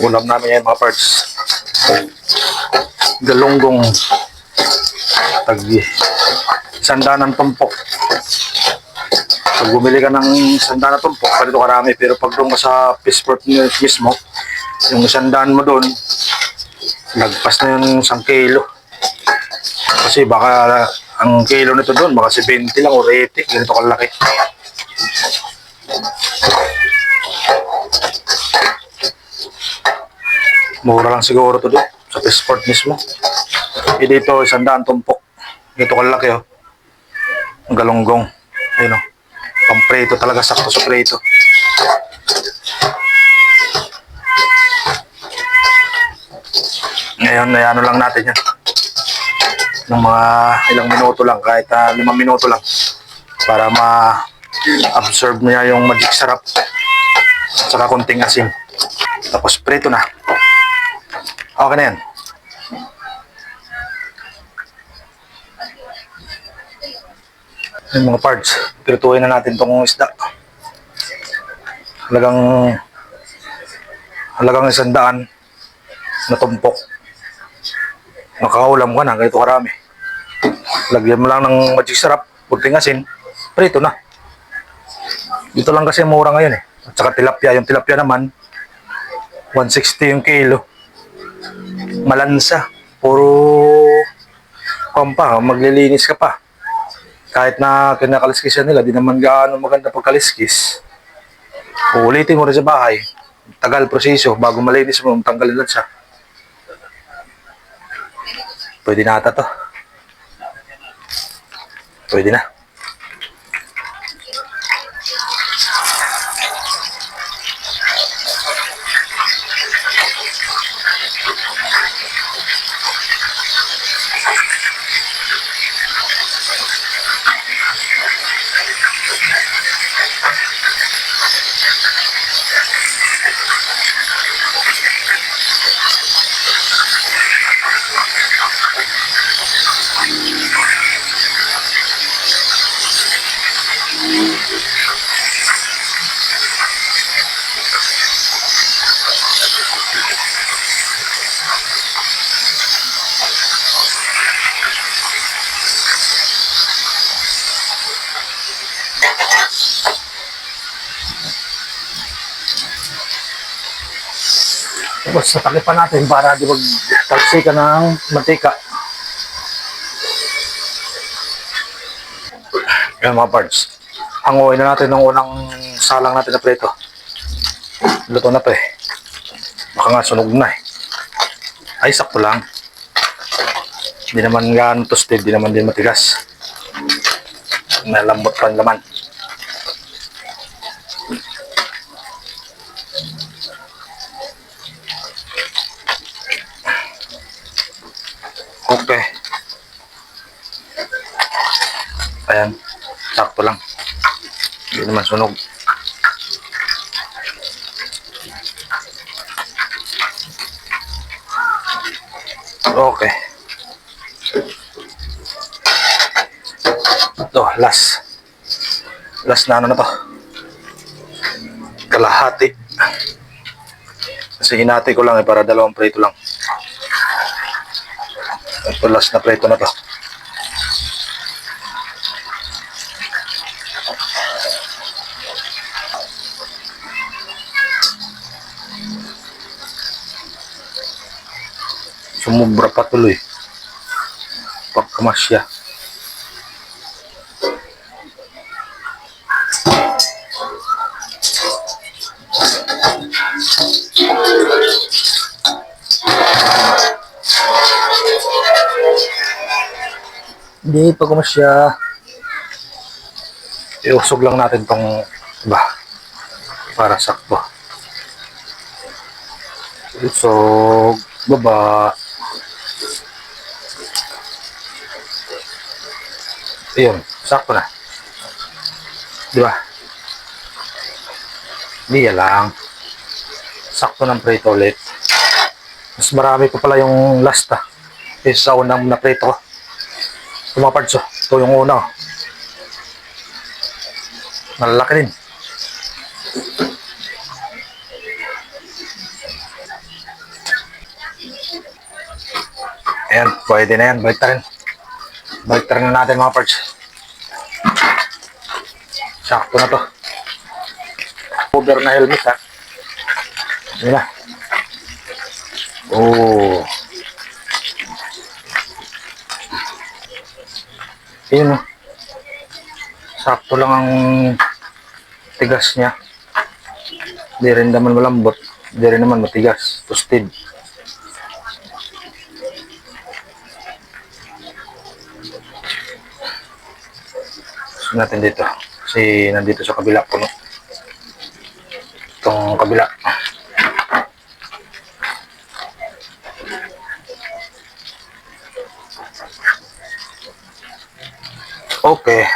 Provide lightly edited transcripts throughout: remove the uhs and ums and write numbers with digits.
Ulam namin yan mga parts. Galunggong tagi. Sanda ng tumpok. Pag bumili ka ng sanda na tumpok, ganito karami. Pero pag doon ka sa Peaceport mismo, yung sandaan mo doon, lagpas na yung 1 kilo. Kasi baka ang kilo nito doon, baka 70 lang o 80. Ganito kalaki. Mura lang siguro to doon sa Peaceport mismo. Dito, sandaan tumpok. Ganito kalaki oh. Ang galunggong. Ayun oh. Pamprito talaga, sakto sa prito. Ngayon, ano lang natin yan. Ng mga ilang minuto lang, kahit 5 minuto lang. Para ma-absorb niya yung magic sarap. At saka konting asin. Tapos prito na. Okay na yan. Yung mga parts, pirutuin na natin tong isda. Halagang 100 na tumpok. Makakaulam ka na, ganito karami. Lagyan mo lang ng magic sarap, kunting asin, prito na. Dito lang kasi mura ngayon eh. At saka tilapia, yung tilapia naman, 160 yung kilo. Malansa, puro pampa, maglilinis ka pa. Kahit na kinakaliskisan nila, di naman gaano maganda pagkaliskis. Uulitin mo rin sa bahay. Tagal proseso, bago malinis mo, tanggalin lang siya. Pwede na ata to. Pwede na. Tapos satakipan natin para di magtalsi ka ng mantika. Yan mga parts. Hanguin na natin ng unang salang natin na prito. Luto na to eh. Baka nga sunog na eh. Ay, sakto lang. Hindi naman gaano toasted, hindi naman din matigas. Nalambot pa ang laman. Okay. Ayan, sakto lang. Hindi naman sunog. Okay. Ito, last. Last na ano na to. Kalahati. Kasi hinati ko lang eh, para 2 prito lang. Ito, last na prito na to. Sumubra pa tuloy. Pagkamasya. Hindi pa kumasya. Iusog lang natin tong iba para sakto. Usog, baba. Ayun, sakto na. Di ba? Hindi lang. Sakto ng prito ulit. Mas marami pa pala yung last kaysa sa unang na prito ko. Ito mga parts, ito yung una. Malalaki din. Ayan, pwede na yan. Baliktarin. Baliktarin na natin mga parts. Sakto na to. Cover na helmet ha. Ayan na. Oh. Ayan o. Sakto lang ang tigas niya. Di rin naman malambot. Di rin naman matigas. Toasted. Natin dito kasi nandito sa kabila puno itong kabila. Okay,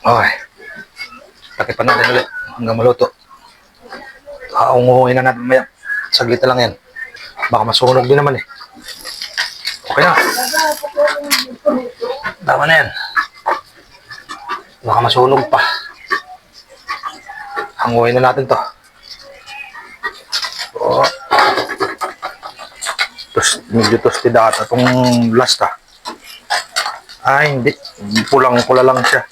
okay, takipan natin ulit hanggang maluto. Unguhin na natin maya, saglit na lang yan, baka masunog din naman eh. Okay na. Tama na yan. Baka masunog pa. Hanguin na natin to. Oh. Medyo toasted ata itong last ha. Ay hindi. Pulang-pula lang siya.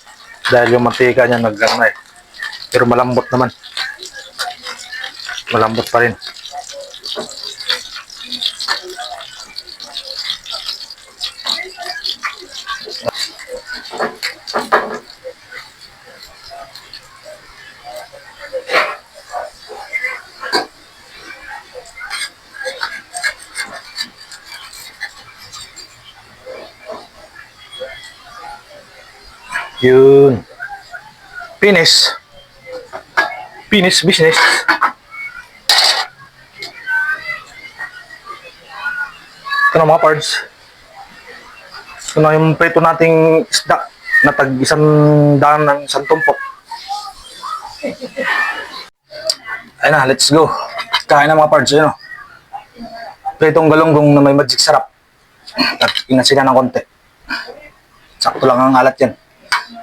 Dahil yung mantika niya nag-ano eh. Pero malambot naman. Malambot pa rin. Yun. Finish. Finish business. Ito na mga parts. Ito na yung prito nating isda na tag isang daan ng isang tumpok. Ayun na, let's go. Kain na mga parts. Yun o. Pritong galunggong na may magic sarap. At inasina ng konti. Sakto lang ang alat yan.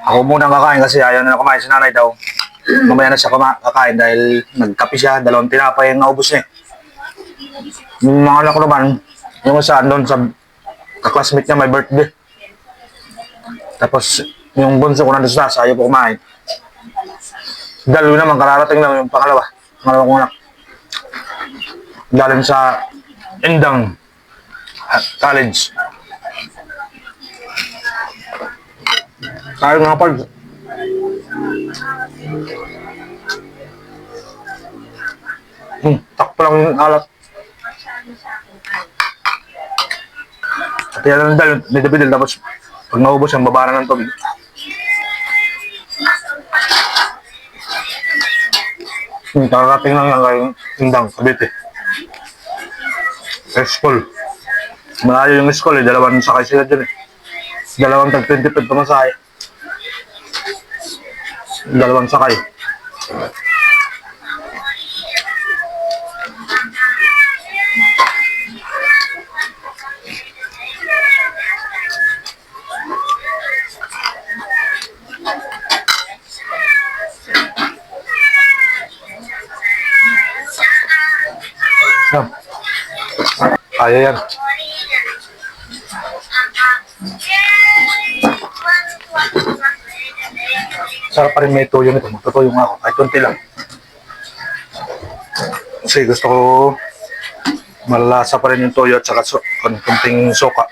Ako muna kakain kasi ayaw na kumain si nanay daw. Mamaya na siya kakain dahil nagkape siya, 2 tinapay ang naubos niya. Yung mga anak ko naman, yung isa doon sa kaklasmate niya may birthday. Tapos yung bunso ko nandun sa ayaw po kumain. Dalawa naman, kararating naman yung pangalawa. Pangalawang anak. Galing sa Indang College. Tayo nga parts. Takpo lang yung alat. At yan ang dahil, nidabidil. Tapos, pag naubos yung babara ng tubig. Kakarating lang yan kayong Indang, Cavite. School. Malayo yung school eh. 2 sakay sila dyan eh. 2 tag 25 pamasahe. 2 sakay. Kaya yan. Sarap pa rin may tuyo nito. Magtutuyo nga ako. Kahit konti lang. Kasi gusto ko malasa pa rin yung tuyo at saka konting soka.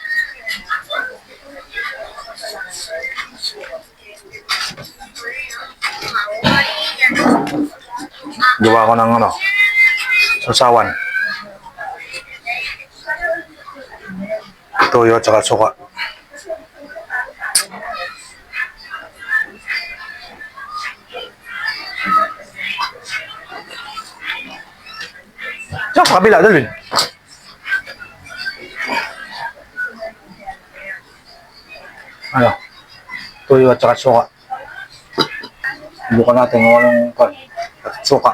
Gawa ko ng sausawan. Tuyo at saka suka. Sa kabila, Dalvin. Tuyo at saka suka. Bukan natin kung anong suka.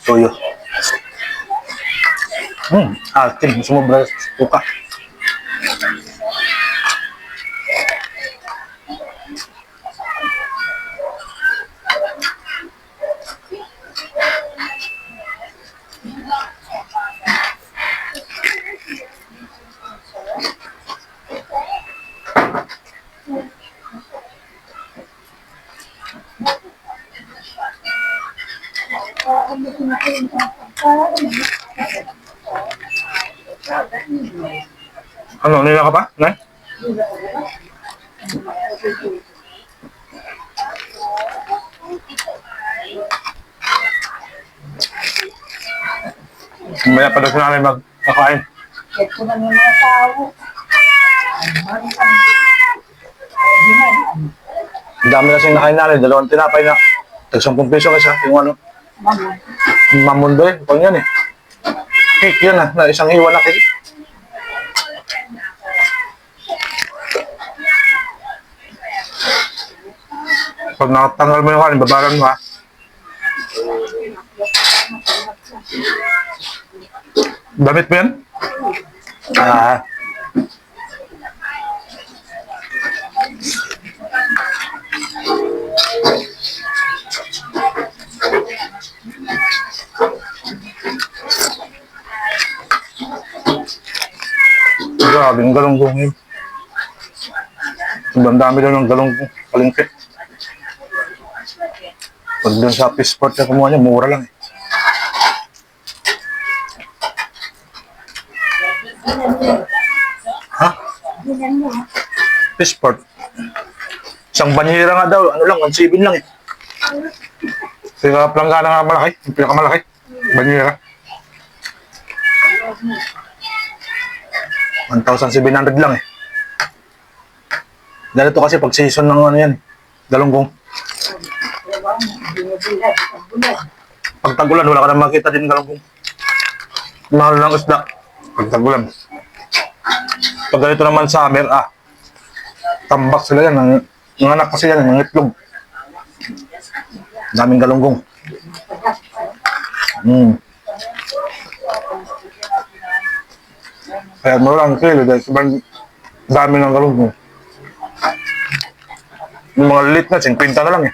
Tuyo. Atin. Sumubra suka. Ano, nila ka pa? Nay? Maya pa daw si nanay magkakain. Ito na yung mga tao. Ang dami kasing nakain nanay, 2 tinapay na. Tag 10 piso isa, yung ano, Mama. mamundo eh, pang yan eh. Cake yan ah, na isang hiwa na cake. Pag nakatanggal mo yung kanin, babaran mo ha. Damit mo yan? Ah. Grabe, ang galunggong yun. Sobrang dami daw ng galunggong palengke. Pag doon sa fish spot na kumuha niya, mura lang eh. Ha? Fish spot. Isang banyera nga daw, ano lang, 1.7 lang eh. Sila planggana nga malaki, yung pinakamalaki. Banyera. 1,700 lang eh. Dahil ito kasi pag season ng ano yan, galunggong. Pag tagulan, wala ka na makita din galunggong. Mahal ng isda. Pag tagulan. Pag ganito naman summer, tambak sila yan. Ng anak kasi yan, ng itlog. Daming galunggong. Kaya mura ang kilo dahil sobrang dami ng galunggong. Yung mga liit na, 50 na lang eh.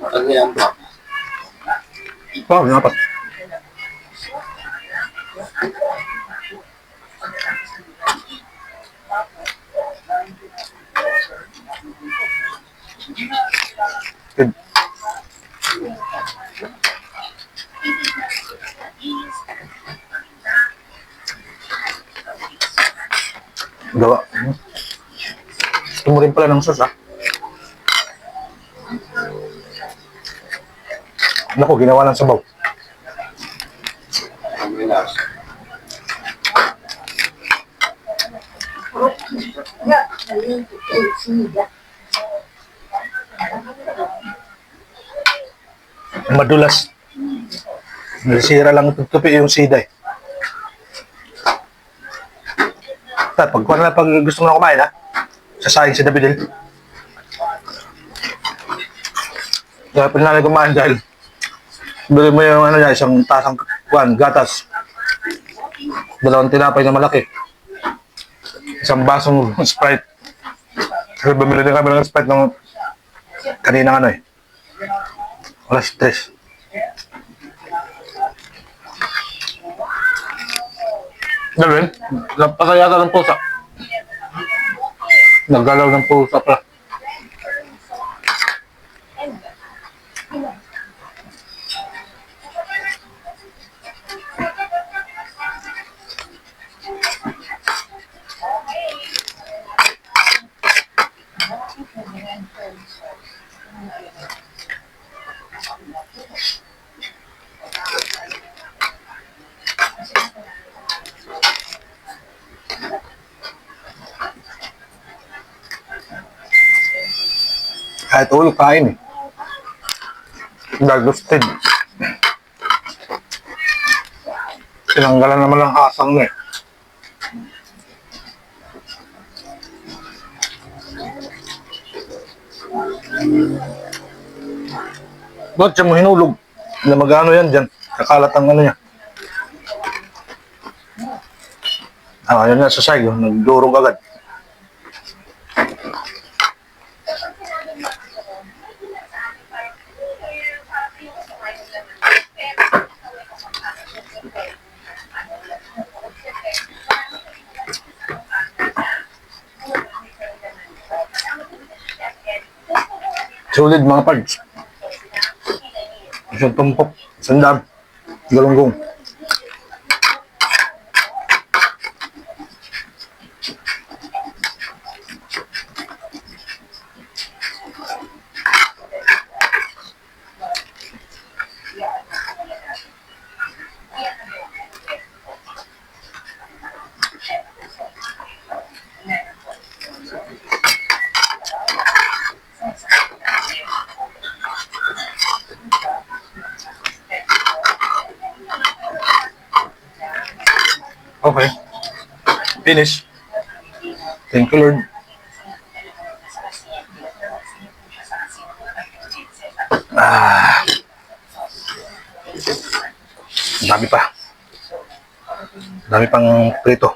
Ano yan ba? Wow, dapat. Good. Gawa. Gusto mo rin pala ng sauce, Naku, ginawa ng sabaw. Ang relax. Madulas. Nasira lang ito tupi yung sida eh. Pag gusto mo na kumain sasayin si David. Kaya pinanay kumain dahil bili mo yung ano niya, isang tasang gatas. 2 tinapay na malaki. Isang basong Sprite. Kasi bumili din kami ng Sprite ng kaninang ano eh. Alas 3. Gawin, napasa yata ng pusa. Naggalaw ng pusa pa. Kahit ulo kain eh. Dagusted. Tinanggalan naman ng hasang na eh. Ba't siya mo hinulog? Na mag-ano yan dyan? Kakalat ang ano niya. Yun na sa side. Nagdurog agad. Sulit mga parts. Isang tumpok, sandam, galunggong. Okay. Finish. Thank you, Lord. Ang dami pa. Ang dami pang prito.